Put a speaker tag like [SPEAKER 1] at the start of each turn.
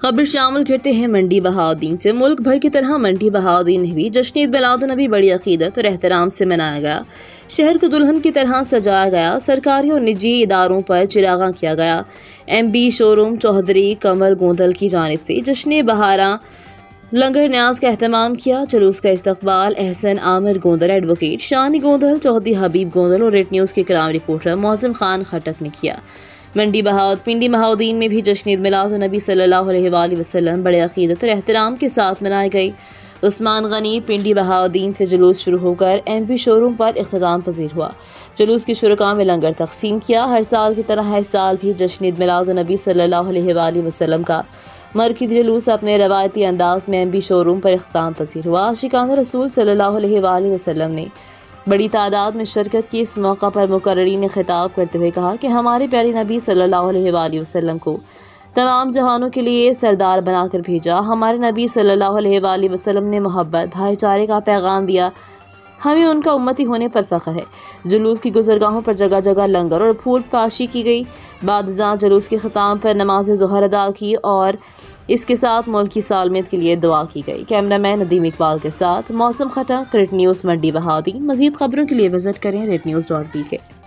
[SPEAKER 1] خبر شامل کرتے ہیں منڈی بہاؤدین سے۔ ملک بھر کی طرح منڈی بہاؤدین میں بھی جشن عید میلاد النبی بڑی عقیدت اور احترام سے منایا گیا۔ شہر کو دلہن کی طرح سجایا گیا۔ سرکاری اور نجی اداروں پر چراغاں کیا گیا۔ ایم بی شو روم چوہدری قمر گوندل کی جانب سے جشن بہاراں لنگر نیاز کا اہتمام کیا۔ جلوس کا استقبال احسن عامر گوندل، ایڈوکیٹ شانی گوندل، چودھری حبیب گوندل اور ریٹ نیوز کے کرام رپورٹر معظم خان خٹک نے کیا۔ پنڈی بہاؤدین میں بھی جشن عید میلاد النبی صلی اللہ علیہ وآلہ وسلم بڑے عقیدت اور احترام کے ساتھ منائی گئی۔ عثمان غنی پنڈی بہاؤدین سے جلوس شروع ہو کر ایم پی شو روم پر اختتام پذیر ہوا۔ جلوس کے شرکاء میں لنگر تقسیم کیا۔ ہر سال کی طرح اس سال بھی جشن عید میلاد النبی صلی اللہ علیہ وآلہ وسلم کا مرکزی جلوس اپنے روایتی انداز میں ایم پی شو روم پر اختتام پذیر ہوا۔ عاشقان رسول صلی اللہ علیہ وآلہ وسلم نے بڑی تعداد میں شرکت کی۔ اس موقع پر مقررین نے خطاب کرتے ہوئے کہا کہ ہمارے پیارے نبی صلی اللہ علیہ وآلہ وسلم کو تمام جہانوں کے لیے سردار بنا کر بھیجا۔ ہمارے نبی صلی اللہ علیہ وآلہ وسلم نے محبت، بھائی چارے کا پیغام دیا۔ ہمیں ان کا امتی ہونے پر فخر ہے۔ جلوس کی گزرگاہوں پر جگہ جگہ لنگر اور پھول پاشی کی گئی۔ بعد ازاں جلوس کے اختتام پر نماز ظہر ادا کی اور اس کے ساتھ ملک کی سالمیت کے لیے دعا کی گئی۔ کیمرہ مین ندیم اقبال کے ساتھ معظم خٹک، ریٹ نیوز منڈی بہاؤدین۔ مزید خبروں کے لیے وزٹ کریں rednews.bk۔